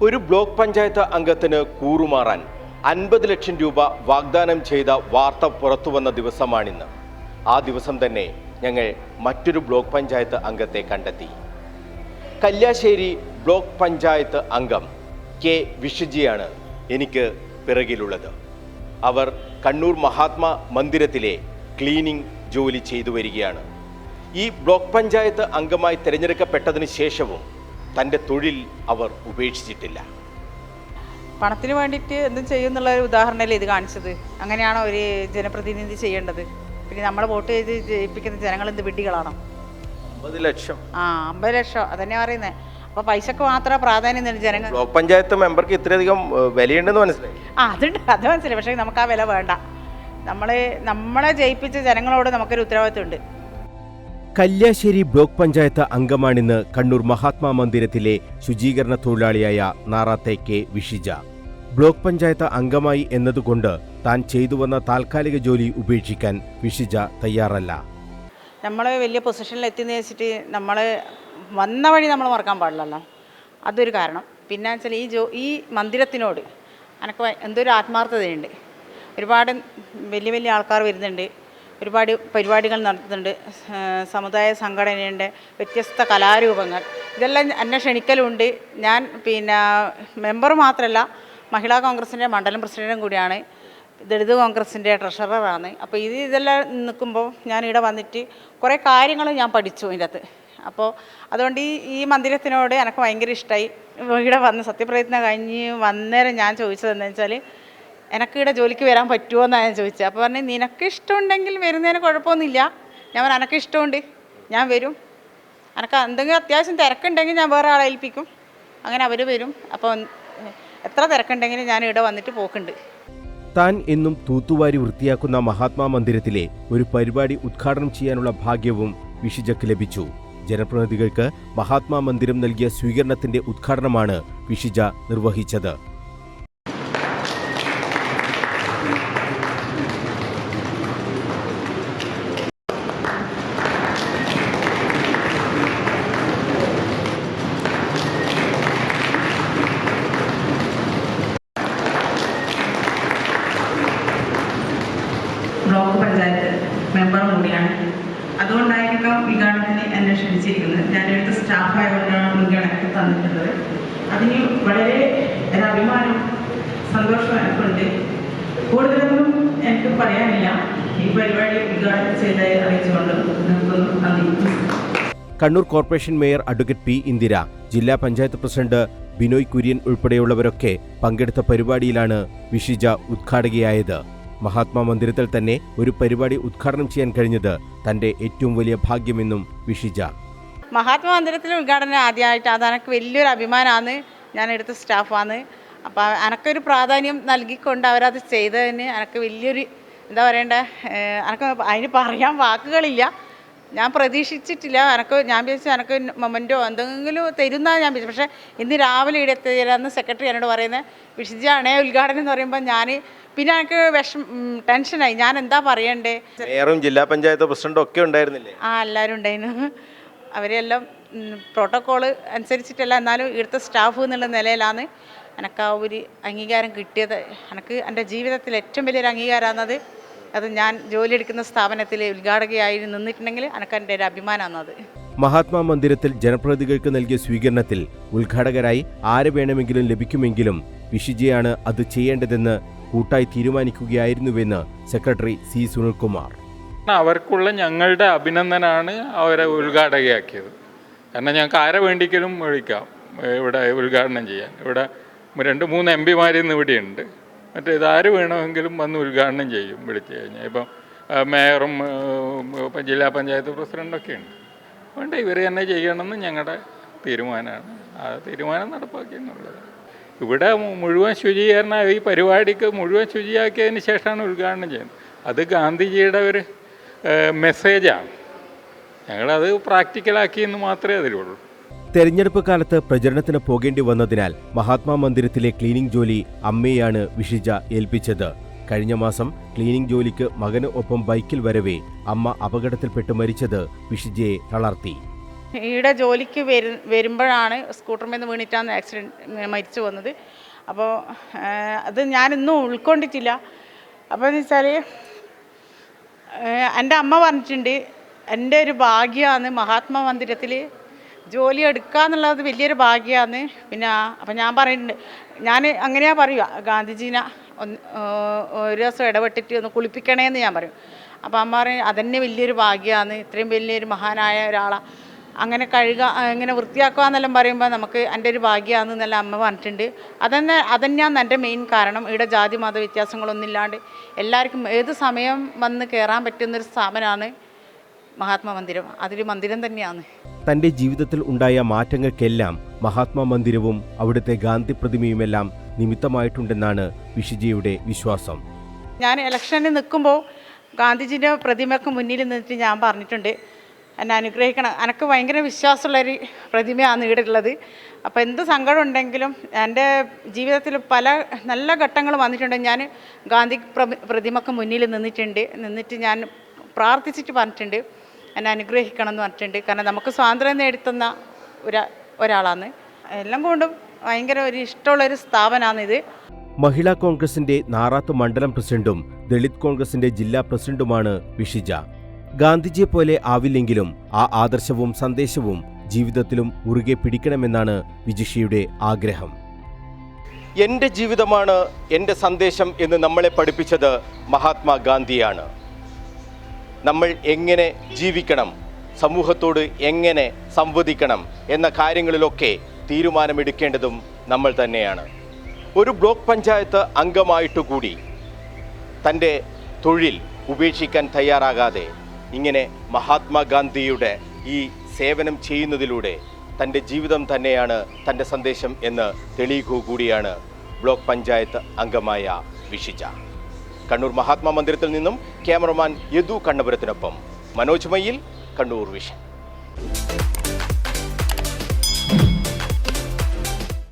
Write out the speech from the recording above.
ഒരു ബ്ലോക്ക് പഞ്ചായത്ത് അംഗത്തിന് കൂറുമാറാൻ 50 ലക്ഷം രൂപ വാഗ്ദാനം ചെയ്ത വാർത്ത പുറത്തുവന്ന ദിവസമാണിന്ന്. ആ ദിവസം തന്നെ ഞങ്ങൾ മറ്റൊരു ബ്ലോക്ക് പഞ്ചായത്ത് അംഗത്തെ കണ്ടെത്തി. കല്യാശ്ശേരി ബ്ലോക്ക് പഞ്ചായത്ത് അംഗം കെ വിഷുജിയാണ് എനിക്ക് പിറകിലുള്ളത്. അവർ കണ്ണൂർ മഹാത്മാ മന്ദിരത്തിലെ ക്ലീനിംഗ് ജോലി ചെയ്തു വരികയാണ്. ഈ ബ്ലോക്ക് പഞ്ചായത്ത് അംഗമായി തിരഞ്ഞെടുക്കപ്പെട്ടതിന് ശേഷവും തൻ്റെ തൊഴിൽ അവർ ഉപേക്ഷിച്ചിട്ടില്ല. പണത്തിന് വേണ്ടിയിട്ട് എന്തും ചെയ്യുമെന്നുള്ള ഒരു ഉദാഹരണമല്ലേ ഇത് കാണിച്ചത്. അങ്ങനെയാണോ ഒരു ജനപ്രതിനിധി ചെയ്യേണ്ടത്? പിന്നെ നമ്മൾ വോട്ട് ചെയ്ത് ജയിപ്പിക്കുന്ന ജനങ്ങൾ എന്ത് വിഡ്ഢികളാണോ? 50 ലക്ഷം 50 ലക്ഷം അതന്നെ പറയുന്നത്. അപ്പോൾ പൈസക്ക് മാത്രമേ പ്രാധാന്യം നൽകി ജനങ്ങൾ. ബ്ലോക്ക് പഞ്ചായത്ത് മെമ്പർക്ക് ഇത്രയധികം വിലയുണ്ടെന്ന് മനസ്സിലായി. അതുണ്ട്, അത് മനസ്സിലായി. പക്ഷേ നമുക്ക് ആ വില വേണ്ട. നമ്മളെ ജയിപ്പിച്ച ജനങ്ങളോട് നമുക്കൊരു ഉത്തരവാദിത്വമുണ്ട്. കല്യാശ്ശേരി ബ്ലോക്ക് പഞ്ചായത്ത് അംഗമാണിന്ന് കണ്ണൂർ മഹാത്മാ മന്ദിരത്തിലെ ശുചീകരണ തൊഴിലാളിയായ നാറാത്തെ കെ വിഷിജ. ബ്ലോക്ക് പഞ്ചായത്ത് അംഗമായി എന്നതുകൊണ്ട് താൻ ചെയ്തു വന്ന താൽക്കാലിക ജോലി ഉപേക്ഷിക്കാൻ വിഷിജ തയ്യാറല്ല. നമ്മൾ വലിയ പൊസിഷനിൽ എത്തിയെന്ന് വെച്ചിട്ട് നമ്മൾ വന്ന വഴി നമ്മൾ മറക്കാൻ പാടില്ലല്ലോ. അതൊരു കാരണം. പിന്നെ വെച്ചാൽ ഈ മന്ദിരത്തിനോട് എനിക്ക് എന്തൊരു ആത്മാർത്ഥതയുണ്ട്. ഒരുപാട് വലിയ വലിയ ആൾക്കാർ വരുന്നുണ്ട്, ഒരുപാട് പരിപാടികൾ നടത്തുന്നുണ്ട്, സമുദായ സംഘടനയുണ്ട്, വ്യത്യസ്ത കലാരൂപങ്ങൾ, ഇതെല്ലാം എന്നെ ക്ഷണിക്കലുണ്ട്. ഞാൻ മെമ്പർ മാത്രമല്ല, മഹിളാ കോൺഗ്രസിൻ്റെ മണ്ഡലം പ്രസിഡൻറ്റും കൂടിയാണ്, ദളിത് കോൺഗ്രസിൻ്റെ ട്രഷററാണ്. അപ്പോൾ ഇതെല്ലാം നിൽക്കുമ്പോൾ ഞാൻ ഇവിടെ വന്നിട്ട് കുറേ കാര്യങ്ങൾ ഞാൻ പഠിച്ചു ഇതിൻ്റെ അകത്ത്. അപ്പോൾ അതുകൊണ്ട് ഈ മന്ദിരത്തിനോട് എനിക്ക് ഭയങ്കര ഇഷ്ടമായി. ഇവിടെ വന്ന് സത്യപ്രതിജ്ഞ കഴിഞ്ഞ് വന്നേരം ഞാൻ ചോദിച്ചത് എന്താണെന്ന് വെച്ചാൽ, എനിക്കിവിടെ ജോലിക്ക് വരാൻ പറ്റുമോ എന്നാണ് ഞാൻ ചോദിച്ചത്. അപ്പോൾ പറഞ്ഞ് നിനക്ക് ഇഷ്ടമുണ്ടെങ്കിൽ വരുന്നതിന് കുഴപ്പമൊന്നുമില്ല. ഞാൻ പറഞ്ഞു എനിക്ക് ഇഷ്ടമുണ്ട്, ഞാൻ വരും. എനിക്ക് എന്തെങ്കിലും അത്യാവശ്യം തിരക്കുണ്ടെങ്കിൽ ഞാൻ വേറെ ആളെ ഏൽപ്പിക്കും. അങ്ങനെ അവർ വരും. അപ്പോൾ എത്ര തിരക്കുണ്ടെങ്കിലും ഞാൻ ഇവിടെ വന്നിട്ട് പോക്കുണ്ട്. താൻ എന്നും തൂത്തുവാരി വൃത്തിയാക്കുന്ന മഹാത്മാ മന്ദിരത്തിലെ ഒരു പരിപാടി ഉദ്ഘാടനം ചെയ്യാനുള്ള ഭാഗ്യവും വിഷിജയ്ക്ക് ലഭിച്ചു. ജനപ്രതിനിധികൾക്ക് മഹാത്മാ മന്ദിരം നൽകിയ സ്വീകരണത്തിന്റെ ഉദ്ഘാടനമാണ് വിഷിജ നിർവഹിച്ചത്. ബ്ലോക്ക് പഞ്ചായത്ത് മെമ്പർ കൂടിയാണ്. അതുകൊണ്ടായിരിക്കാം ഉദ്ഘാടനത്തിന് എന്നെ ക്ഷണിച്ചിരിക്കുന്നത്. ഞാനെടുത്ത സ്റ്റാഫായതുകൊണ്ടാണ് മുൻഗണന തന്നിട്ടുള്ളത്. അതിന് വളരെ ഒരഭിമാനം, സന്തോഷം എനിക്കുണ്ട്. കൂടുതലൊന്നും എനിക്ക് പറയാനില്ല. ഈ പരിപാടി ഉദ്ഘാടനം ചെയ്തതായി അറിയിച്ചുകൊണ്ട് നിർത്തുന്നു. നന്ദി. Kannur corporation mayor advocate P Indira, ജില്ലാ പഞ്ചായത്ത് പ്രസിഡന്റ് ബിനോയ് കുര്യൻ ഉൾപ്പെടെയുള്ളവരൊക്കെ പങ്കെടുത്ത പരിപാടിയിലാണ് വിഷിജ ഉദ്ഘാടകയായത്. മഹാത്മാ മന്ദിരത്തിൽ തന്നെ ഒരു പരിപാടി ഉദ്ഘാടനം ചെയ്യാൻ കഴിഞ്ഞത് തന്റെ ഏറ്റവും വലിയ ഭാഗ്യമെന്നും വിഷിജ. മഹാത്മാ മന്ദിരത്തിലെ ഉദ്ഘാടനം ആദ്യമായിട്ട് അതെനിക്ക് വലിയൊരു അഭിമാനമാണ്. ഞാൻ എടുത്ത സ്റ്റാഫാണ്. അപ്പോൾ എനിക്കൊരു പ്രാധാന്യം നൽകിക്കൊണ്ട് അവരത് ചെയ്തതിന് എനിക്ക് വലിയൊരു എന്താ പറയണ്ടേ, എനിക്ക് അതിന് പറയാൻ വാക്കുകളില്ല. ഞാൻ പ്രതീക്ഷിച്ചിട്ടില്ല. ഞാൻ വിചാരിച്ചു എനിക്ക് മൊമെൻറ്റോ എന്തെങ്കിലും തരുന്നതാണ് ഞാൻ വിചാരിച്ചു. പക്ഷേ ഇന്ന് രാവിലെ ഇവിടെ എത്തിയതെന്ന് സെക്രട്ടറി എന്നോട് പറയുന്നത് വിഷിജയാണേ ഉദ്ഘാടനം എന്ന് പറയുമ്പോൾ പിന്നെ എനിക്ക് ടെൻഷനായി. ഞാൻ എന്താ പറയണ്ടേ. മേയറും ജില്ലാ പഞ്ചായത്ത് പ്രസിഡന്റും ഒക്കെ ഉണ്ടായിരുന്നില്ലേ? എല്ലാവരും ഉണ്ടായിരുന്നു. അവരെല്ലാം പ്രോട്ടോക്കോള് അനുസരിച്ചിട്ടല്ല, എന്നാലും ഇവിടുത്തെ സ്റ്റാഫ് എന്നുള്ള നിലയിലാണ് എനിക്ക് ആ ഒരു അംഗീകാരം കിട്ടിയത്. എനിക്ക് എൻ്റെ ജീവിതത്തിൽ ഏറ്റവും വലിയൊരു അംഗീകാരമാണത്. അത് ഞാൻ ജോലിയെടുക്കുന്ന സ്ഥാപനത്തിൽ ഉദ്ഘാടകയായി നിന്നിട്ടുണ്ടെങ്കിൽ എനിക്ക് എൻ്റെ ഒരു അഭിമാനമാണത്. മഹാത്മാ മന്ദിരത്തിൽ ജനപ്രതിനിധികൾക്ക് നൽകിയ സ്വീകരണത്തിൽ ഉദ്ഘാടകരായി ആരെ വേണമെങ്കിലും ലഭിക്കുമെങ്കിലും വിഷിജയാണ് അത് ചെയ്യേണ്ടതെന്ന് കൂട്ടായി തീരുമാനിക്കുകയായിരുന്നുവെന്ന് സെക്രട്ടറി സി സുനിൽകുമാർ. അവർക്കുള്ള ഞങ്ങളുടെ അഭിനന്ദനാണ് അവരെ ഉദ്ഘാടകയാക്കിയത്. കാരണം ഞങ്ങൾക്ക് ആരെ വേണ്ടിക്കലും വിളിക്കാം ഇവിടെ ഉദ്ഘാടനം ചെയ്യാൻ. ഇവിടെ 2-3 MP ഇന്ന് ഇവിടെയുണ്ട്. ഇതാര് വേണമെങ്കിലും വന്ന് ഉദ്ഘാടനം ചെയ്യും വിളിച്ചു കഴിഞ്ഞാൽ. ഇപ്പം മേയറും ജില്ലാ പഞ്ചായത്ത് പ്രസിഡൻ്റൊക്കെ ഉണ്ട്. അതുകൊണ്ട് ഇവർ തന്നെ ചെയ്യണമെന്ന് ഞങ്ങളുടെ തീരുമാനമാണ്. ആ തീരുമാനം നടപ്പാക്കിയെന്നുള്ളത്. ഇവിടെ മുഴുവൻ ശുചീകരണം, ഈ പരിപാടിക്ക് മുഴുവൻ ശുചിയാക്കിയതിന് ശേഷമാണ് ഉദ്ഘാടനം ചെയ്യുന്നത്. അത് ഗാന്ധിജിയുടെ ഒരു മെസ്സേജാണ്. ഞങ്ങളത് പ്രാക്ടിക്കലാക്കിയെന്ന് മാത്രമേ അതിലുള്ളൂ. തെരഞ്ഞെടുപ്പ് കാലത്ത് പ്രചരണത്തിന് പോകേണ്ടി വന്നതിനാൽ മഹാത്മാ മന്ദിരത്തിലെ ക്ലീനിംഗ് ജോലി അമ്മയെയാണ് വിഷിജ ഏൽപ്പിച്ചത്. കഴിഞ്ഞ മാസം ക്ലീനിംഗ് ജോലിക്ക് മകന് ഒപ്പം ബൈക്കിൽ വരവേ അമ്മ അപകടത്തിൽപ്പെട്ട് മരിച്ചത് വിഷിജയെ തളർത്തി. ഈടെ ജോലിക്ക് വരുമ്പോഴാണ് സ്കൂട്ടറിൽ നിന്ന് വീണിട്ടാണ് ആക്സിഡൻറ്റ് മരിച്ചു വന്നത്. അപ്പോൾ അത് ഞാനിന്നും ഉൾക്കൊണ്ടിട്ടില്ല. അപ്പോൾ എന്ന് വെച്ചാൽ എൻ്റെ അമ്മ പറഞ്ഞിട്ടുണ്ട്, എൻ്റെ ഒരു ഭാഗ്യമാണ് മഹാത്മാ മന്ദിരത്തിൽ ജോലി എടുക്കുക എന്നുള്ളത് വലിയൊരു ഭാഗ്യമാണ്. പിന്നെ അപ്പം ഞാൻ പറയുന്നുണ്ട്, ഞാൻ അങ്ങനെയാണ് പറയുക, ഗാന്ധിജീനെ ഒരു ദിവസം ഇടപെട്ടിട്ട് ഒന്ന് കുളിപ്പിക്കണേന്ന് ഞാൻ പറയും. അപ്പോൾ അമ്മ പറയും അതന്നെ വലിയൊരു ഭാഗ്യമാണ്, ഇത്രയും വലിയൊരു മഹാനായ ഒരാളാണ് അങ്ങനെ ഇങ്ങനെ വൃത്തിയാക്കുക എന്നെല്ലാം പറയുമ്പോൾ നമുക്ക് എൻ്റെ ഒരു ഭാഗ്യമാണെന്നെല്ലാം അമ്മ പറഞ്ഞിട്ടുണ്ട്. അതന്നെയാണ് എൻ്റെ മെയിൻ കാരണം. ഇവിടെ ജാതി മത വ്യത്യാസങ്ങളൊന്നും ഇല്ലാണ്ട് എല്ലാവർക്കും ഏത് സമയം വന്ന് കയറാൻ പറ്റുന്നൊരു സ്ഥാപനമാണ് മഹാത്മാ മന്ദിരം. അതൊരു മന്ദിരം തന്നെയാണ്. തൻ്റെ ജീവിതത്തിൽ ഉണ്ടായ മാറ്റങ്ങൾക്കെല്ലാം മഹാത്മാ മന്ദിരവും അവിടുത്തെ ഗാന്ധി പ്രതിമയുമെല്ലാം നിമിത്തമായിട്ടുണ്ടെന്നാണ് വിഷിജയുടെ വിശ്വാസം. ഞാൻ ഇലക്ഷനിൽ നിൽക്കുമ്പോൾ ഗാന്ധിജിൻ്റെ പ്രതിമയ്ക്ക് മുന്നിൽ നിന്നിട്ട് ഞാൻ പറഞ്ഞിട്ടുണ്ട്, എന്നെ അനുഗ്രഹിക്കണം, എനിക്ക് ഭയങ്കര വിശ്വാസമുള്ളൊരു പ്രതിമയാണ് ഇവിടെ ഉള്ളത്. അപ്പോൾ എന്ത് സങ്കടം ഉണ്ടെങ്കിലും എൻ്റെ ജീവിതത്തിൽ പല നല്ല ഘട്ടങ്ങൾ വന്നിട്ടുണ്ട്. ഞാൻ ഗാന്ധി പ്രതിമയ്ക്ക് മുന്നിൽ നിന്നിട്ട് ഞാൻ പ്രാർത്ഥിച്ചിട്ട് പറഞ്ഞിട്ടുണ്ട്, എന്നെ അനുഗ്രഹിക്കണം എന്ന് പറഞ്ഞിട്ടുണ്ട്. കാരണം നമുക്ക് സ്വാതന്ത്ര്യം നേടിത്തന്ന ഒരാളാണ്. എല്ലാം കൊണ്ടും ഭയങ്കര ഒരു ഇഷ്ടമുള്ളൊരു സ്ഥാപനമാണിത്. മഹിളാ കോൺഗ്രസിന്റെ നാറാത്ത് മണ്ഡലം പ്രസിഡന്റും ദളിത് കോൺഗ്രസിന്റെ ജില്ലാ പ്രസിഡന്റുമാണ് വിഷിജ. ഗാന്ധിജിയെ പോലെ ആവില്ലെങ്കിലും ആ ആദർശവും സന്ദേശവും ജീവിതത്തിലും മുറുകെ പിടിക്കണമെന്നാണ് വിജിഷയുടെ ആഗ്രഹം. എൻ്റെ ജീവിതമാണ് എൻ്റെ സന്ദേശം എന്ന് നമ്മളെ പഠിപ്പിച്ചത് മഹാത്മാഗാന്ധിയാണ്. നമ്മൾ എങ്ങനെ ജീവിക്കണം, സമൂഹത്തോട് എങ്ങനെ സംവദിക്കണം എന്ന കാര്യങ്ങളിലൊക്കെ തീരുമാനമെടുക്കേണ്ടതും നമ്മൾ തന്നെയാണ്. ഒരു ബ്ലോക്ക് പഞ്ചായത്ത് അംഗമായിട്ടുകൂടി തൻ്റെ തൊഴിൽ ഉപേക്ഷിക്കാൻ തയ്യാറാകാതെ ഇങ്ങനെ മഹാത്മാഗാന്ധിയുടെ ഈ സേവനം ചെയ്യുന്നതിലൂടെ തൻ്റെ ജീവിതം തന്നെയാണ് തൻ്റെ സന്ദേശം എന്ന് തെളിയിക്കുക കൂടിയാണ് ബ്ലോക്ക് പഞ്ചായത്ത് അംഗമായ വിഷിജ. കണ്ണൂർ മഹാത്മാ മന്ദിരത്തിൽ നിന്നും ക്യാമറമാൻ യദു കണ്ണപുരത്തിനൊപ്പം മനോജ് മയ്യിൽ, കണ്ണൂർ വിഷൻ.